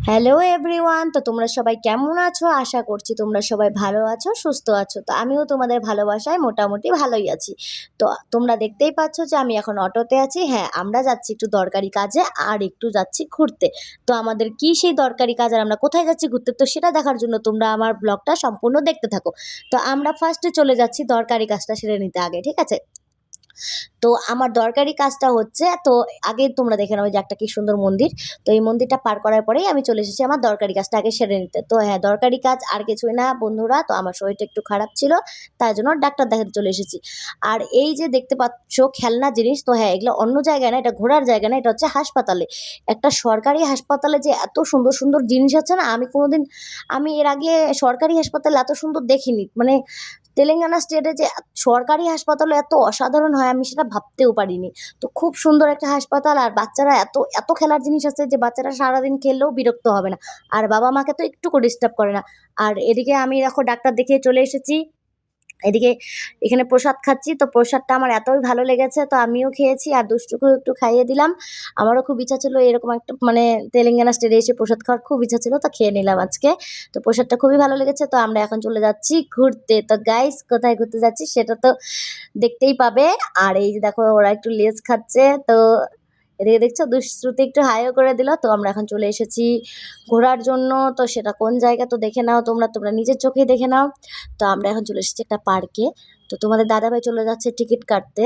Hello everyone, তো তোমরা সবাই কেমন আছো? আশা করছি তোমরা সবাই ভালো আছো, সুস্থ আছো। তো আমিও তোমাদের ভালোবাসায় মোটামুটি ভালোই আছি। তো তোমরা দেখতেই পাচ্ছ যে আমি এখন অটোতে আছি। হ্যাঁ, আমরা যাচ্ছি একটু দরকারি কাজে আর একটু যাচ্ছি ঘুরতে। তো আমাদের কি সেই দরকারি কাজ আর আমরা কোথায় যাচ্ছি ঘুরতে, তো সেটা দেখার জন্য তোমরা আমার ব্লগটা সম্পূর্ণ দেখতে থাকো। তো আমরা ফার্স্টে চলে যাচ্ছি দরকারি কাজটা সেরে নিতে আগে, ঠিক আছে? তো আমার দরকারি কাজটা হচ্ছে, তো আগে তোমরা দেখে নাও যে একটা কি সুন্দর মন্দির। তো এই মন্দিরটা পার করার পরেই আমি চলে এসেছি আমার দরকারি কাজটা আগে সেরে নিতে। তো হ্যাঁ, দরকারি কাজ আর কিছুই না বন্ধুরা, তো আমার শরীরটা একটু খারাপ ছিল, তাই জন্য ডাক্তার দেখাতে চলে এসেছি। আর এই যে দেখতে পাচ্ছ খেলনা জিনিস, তো হ্যাঁ এগুলো অন্য জায়গায় না, এটা ঘোরার জায়গা না, এটা হচ্ছে হাসপাতালে। একটা সরকারি হাসপাতালে যে এত সুন্দর সুন্দর জিনিস আছে না, আমি এর আগে সরকারি হাসপাতাল এত সুন্দর দেখিনি। মানে তেলেঙ্গানা স্টেটে যে সরকারি হাসপাতালও এত অসাধারণ হয় আমি সেটা ভাবতেও পারিনি। তো খুব সুন্দর একটা হাসপাতাল, আর বাচ্চারা এত খেলার জিনিস আছে যে বাচ্চারা সারাদিন খেললেও বিরক্ত হবে না। আর বাবা-মাকে তো একটুকু ডিস্টার্ব করে না। আর এদিকে আমি দেখো ডাক্তার দেখিয়ে চলে এসেছি। এদিকে এখানে প্রসাদ খাচ্ছি। তো প্রসাদটা আমার এতই ভালো লেগেছে, তো আমিও খেয়েছি আর দুষ্টুকেও একটু খাইয়ে দিলাম। আমারও খুব ইচ্ছা ছিল এরকম একটা, মানে তেলেঙ্গানা স্টেটে এসে প্রসাদ খাওয়ার খুব ইচ্ছা ছিল, তো খেয়ে নিলাম আজকে। তো প্রসাদটা খুবই ভালো লেগেছে। তো আমরা এখন চলে যাচ্ছি ঘুরতে। তো গাইস কোথায় ঘুরতে যাচ্ছি সেটা তো দেখতেই পাবে। আর এই যে দেখো ওরা একটু লেজ খাচ্ছে। তো এদিকে দেখছো দুশ্রুতি একটু হাইও করে দিল। তো আমরা এখন চলে এসেছি ঘোরার জন্য। তো সেটা কোন জায়গা তো দেখে নাও, তোমরা নিজের চোখেই দেখে নাও। তো আমরা এখন চলে এসেছি একটা পার্কে। তো তোমাদের দাদাভাই চলে যাচ্ছে টিকিট কাটতে।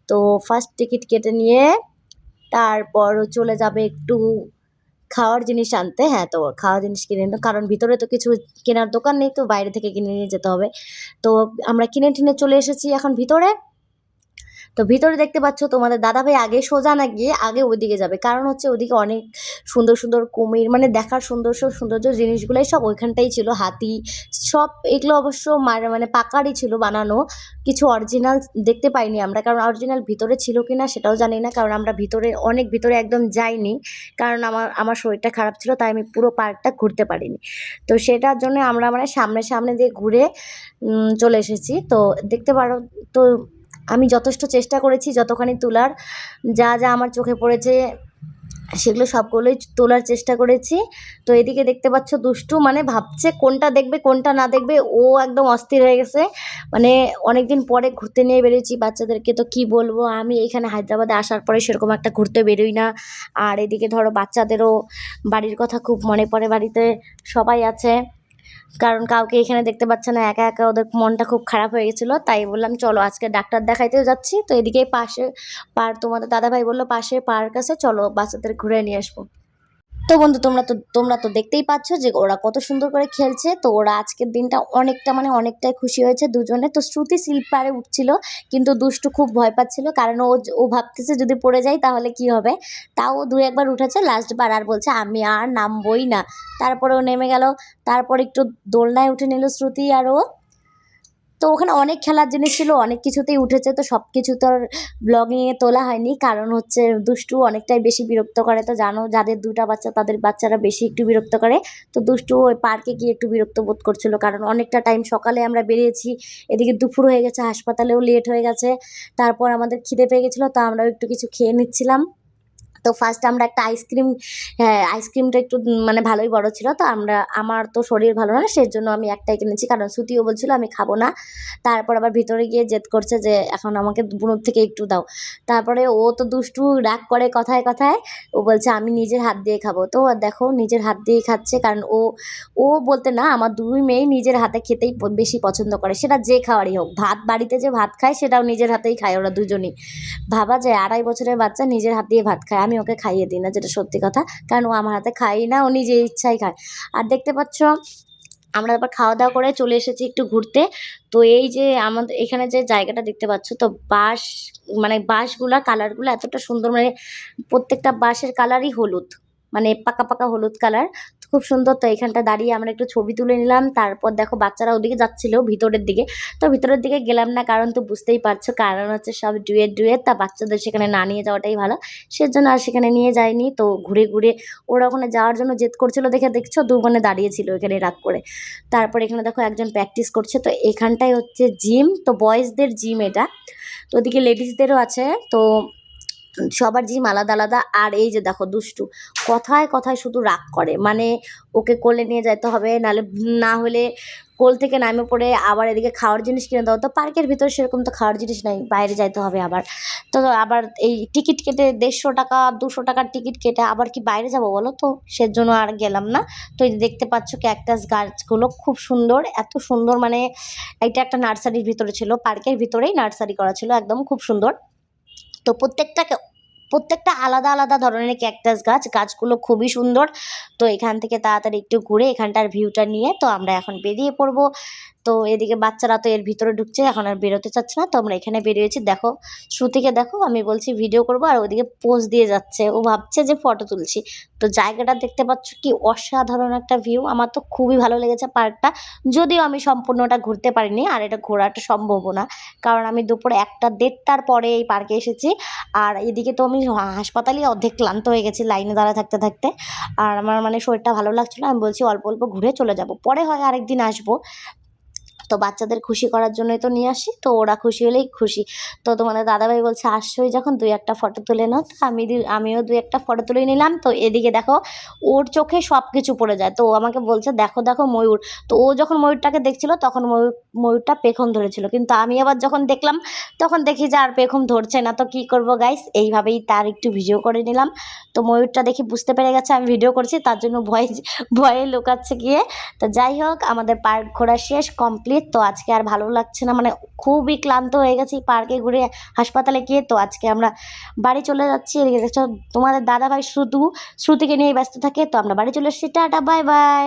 তো ফার্স্ট টিকিট কেটে নিয়ে তারপর চলে যাবে একটু খাওয়ার জিনিস আনতে। হ্যাঁ, তো খাওয়ার জিনিস কিনে নিল, কারণ ভিতরে তো কিছু কেনার দোকান নেই, তো বাইরে থেকে কিনে নিয়ে যেতে হবে। তো আমরা কিনে টিনে চলে এসেছি এখন ভিতরে। তো ভিতরে দেখতে পাচ্ছ তোমাদের দাদাভাই আগে সোজা না গিয়ে আগে ওইদিকে যাবে, কারণ হচ্ছে ওদিকে অনেক সুন্দর সুন্দর কুমির, মানে দেখার সৌন্দর্য জিনিসগুলাই সব ওইখানটাই ছিল। হাতি সব এগুলো অবশ্য মানে পাকারই ছিল বানানো, কিছু অরিজিনাল দেখতে পাইনি আমরা, কারণ অরিজিনাল ভিতরে ছিল কিনা সেটাও জানি না, কারণ আমরা অনেক ভিতরে একদম যাইনি, কারণ আমার শরীরটা খারাপ ছিল, তাই আমি পুরো পার্কটা ঘুরতে পারিনি। তো সেটার জন্য আমরা মানে সামনে সামনে দিয়ে ঘুরে চলে এসেছি। তো দেখতে পারো। তো আমি যথেষ্ট চেষ্টা করেছি যতখানি তোলার, যা আমার চোখে পড়েছে সেগুলো সবগুলোই তোলার চেষ্টা করেছি। তো এদিকে দেখতে পাচ্ছ দুষ্টু মানে ভাবছে কোনটা দেখবে কোনটা না দেখবে, ও একদম অস্থির হয়ে গেছে। মানে অনেকদিন পরে ঘুরতে নিয়ে বেরিয়েছি বাচ্চাদেরকে, তো কি বলবো, আমি এখানে হায়দ্রাবাদে আসার পরে সেরকম একটা ঘুরতে বেরোই না। আর এদিকে ধরো বাচ্চাদেরও বাড়ির কথা খুব মনে পড়ে, বাড়িতে সবাই আছে, কারণ কাউকে এখানে দেখতে পাচ্ছে না, একা একা ওদের মনটা খুব খারাপ হয়ে গেছিলো, তাই বললাম চলো আজকে ডাক্তার দেখাইতেও যাচ্ছি। তো এদিকে পাশে তোমাদের দাদাভাই বললো পাশে পার্ক আছে, চলো বাচ্চাদের ঘুরে নিয়ে আসবো। তো বন্ধু তোমরা তো দেখতেই পাচ্ছ যে ওরা কত সুন্দর করে খেলছে। তো ওরা আজকের দিনটা অনেকটা মানে অনেকটাই খুশি হয়েছে দুজনে। তো শ্রুতি স্লিপারে উঠছিল, কিন্তু দুষ্টু খুব ভয় পাচ্ছিল, কারণ ও ভাবতেছে যদি পড়ে যায় তাহলে কি হবে। তাও দু একবার উঠেছে, লাস্ট বার আর বলছে আমি আর নামবই না। তারপরে ও নেমে গেল। তারপর একটু দোলনায় উঠে নিল শ্রুতি আর ও। তো ওখানে অনেক খেলার জিনিস ছিল, অনেক কিছুতেই উঠেছে, তো সব কিছু তো আর ব্লগিংয়ে তোলা হয়নি, কারণ হচ্ছে দুষ্টু অনেকটাই বেশি বিরক্ত করে। তো জানো যাদের দুটা বাচ্চা তাদের বাচ্চারা বেশি একটু বিরক্ত করে। তো দুষ্টু ওই পার্কে গিয়ে একটু বিরক্ত বোধ করছিল, কারণ অনেকটা টাইম সকালে আমরা বেরিয়েছি, এদিকে দুপুর হয়ে গেছে, হাসপাতালেও লেট হয়ে গেছে। তারপর আমাদের খিদে পেয়ে গেছিলো, তো আমরাও একটু কিছু খেয়ে নিচ্ছিলাম। তো ফার্স্ট আমরা একটা আইসক্রিম, হ্যাঁ আইসক্রিমটা একটু মানে ভালোই বড় ছিল, তো আমার তো শরীর ভালো না, সেজন্য আমি একটাই কিনেছি, কারণ শ্রুতিও বলছিল আমি খাবো না। তারপর আবার ভিতরে গিয়ে জেদ করছে যে এখন আমাকে বুনুর থেকে একটু দাও। তারপরে ও তো দুষ্টু রাগ করে কথায় কথায়, ও বলছে আমি নিজের হাত দিয়ে খাবো। তো দেখো নিজের হাত দিয়েই খাচ্ছে, কারণ ও ও বলতে না, আমার দুই মেয়েই নিজের হাতে খেতেই বেশি পছন্দ করে, সেটা যে খাওয়ারই হোক। ভাত বাড়িতে যে ভাত খায় সেটাও নিজের হাতেই খায় ওরা দুজনই। ভাবা যায় 2.5 বছরের বাচ্চা নিজের হাত দিয়ে ভাত খায়, আমি ওকে খাইয়ে দিই না, যেটা সত্যি কথা, কারণ ও আমার হাতে খায়ই না, ও নিজের ইচ্ছাই খায়। আর দেখতে পাচ্ছ আমরা আবার খাওয়া দাওয়া করে চলে এসেছি একটু ঘুরতে। তো এই যে আমাদের এখানে যে জায়গাটা দেখতে পাচ্ছ, তো মানে বাঁশগুলা কালারগুলো এতটা সুন্দর, মানে প্রত্যেকটা বাঁশের কালারই হলুদ, মানে পাকা পাকা হলুদ কালার, খুব সুন্দর। তো এখানটা দাঁড়িয়ে আমরা একটু ছবি তুলে নিলাম। তারপর দেখো বাচ্চারা ওদিকে যাচ্ছিল ভিতরের দিকে, তো ভিতরের দিকে গেলাম না, কারণ তো বুঝতেই পারছো, কারণ হচ্ছে সব ডুয়েট, তা বাচ্চাদের সেখানে না নিয়ে যাওয়াটাই ভালো, সেজন্য আর সেখানে নিয়ে যাইনি। তো ঘুরে ঘুরে ওরা ওখানে যাওয়ার জন্য জেদ করছিল দেখে, দেখছো দু বোনে দাঁড়িয়েছিল এখানে রাগ করে। তারপর এখানে দেখো একজন প্র্যাকটিস করছে। তো এখানটায় হচ্ছে জিম, তো বয়েজদের জিম এটা। তো ওদিকে লেডিসদেরও আছে। তো সবার জিম আলাদা আলাদা। আর এই যে দেখো দুষ্টু, কথায় কথায় শুধু রাগ করে, মানে ওকে কোলে নিয়ে যেতে হবে, নাহলে না হলে কোল থেকে নামে পড়ে আবার এদিকে খাওয়ার জিনিস কিনে দাও। তো পার্কের ভিতরে সেরকম তো খাওয়ার জিনিস নাই, বাইরে যাইতে হবে আবার। তো আবার এই টিকিট কেটে 150 টাকা 200 টাকার টিকিট কেটে আবার কি বাইরে যাবো বলো? তো সেজন্য আর গেলাম না। তো এই যে দেখতে পাচ্ছ ক্যাকটাস গাছগুলো খুব সুন্দর, এত সুন্দর, মানে এটা একটা নার্সারির ভিতরে ছিল, পার্কের ভিতরেই নার্সারি করা ছিল, একদম খুব সুন্দর। তো প্রত্যেকটা আলাদা আলাদা ধরনের ক্যাকটাস গাছগুলো খুবই সুন্দর। তো এখান থেকে তাড়াতাড়ি একটু ঘুরে এখানটার ভিউটা নিয়ে তো আমরা এখন বেরিয়ে পড়বো। তো এদিকে বাচ্চারা তো এর ভিতরে ঢুকছে, এখন আর বেরোতে চাচ্ছে না, তো আমরা এখানে বেরিয়েছি। দেখো শ্রুতিকে দেখো, আমি বলছি ভিডিও করবো আর ওদিকে পোজ দিয়ে যাচ্ছে, ও ভাবছে যে ফটো তুলছি। তো জায়গাটা দেখতে পাচ্ছ কি অসাধারণ একটা ভিউ, আমার তো খুবই ভালো লেগেছে পার্কটা। যদিও আমি সম্পূর্ণটা ঘুরতে পারিনি, আর এটা ঘোরাটা সম্ভবও না, কারণ আমি দুপুরে 1টা 1:30টার পরে এই পার্কে এসেছি। আর এদিকে তো আমি হাসপাতালেই অর্ধেক ক্লান্ত হয়ে গেছি লাইনে দাঁড়া থাকতে থাকতে। আর আমার মানে শরীরটা ভালো লাগছিল না, আমি বলছি অল্প অল্প ঘুরে চলে যাব, পরে হয় আরেকদিন আসবো। তো বাচ্চাদের খুশি করার জন্যই তো নিয়ে আসি, তো ওরা খুশি হলেই খুশি। তো তোমাদের দাদাভাই বলছে আসছোই যখন 2-1টা ফটো তুলে নাও, তো আমিও 2-1টা ফটো তুলে নিলাম। তো এদিকে দেখো ওর চোখে সব কিছু পড়ে যায়, তো ও আমাকে বলছে দেখো দেখো ময়ূর। তো ও যখন ময়ূরটাকে দেখছিল তখন ময়ূরটা পেখম ধরেছিল, কিন্তু আমি আবার যখন দেখলাম তখন দেখি যে আর পেখম ধরছে না। তো কী করবো গাইস, এইভাবেই তার একটু ভিডিও করে নিলাম। তো ময়ূরটা দেখি বুঝতে পেরে গেছে আমি ভিডিও করছি, তার জন্য ভয়ে লুকাচ্ছে গিয়ে। তো যাই হোক, আমাদের পার্ক ঘোরা শেষ, কমপ্লিট। তো আজকে আর ভালো লাগছে না, মানে খুবই ক্লান্ত হয়ে গেছি পার্কে ঘুরে, হাসপাতালে গিয়ে। তো আজকে আমরা বাড়ি চলে যাচ্ছি। এদিকে দেখছো তোমাদের দাদাভাই শ্রুতিকে নিয়ে ব্যস্ত থাকে। তো আমরা বাড়ি চলে এসেছি, টাটা বাই বাই।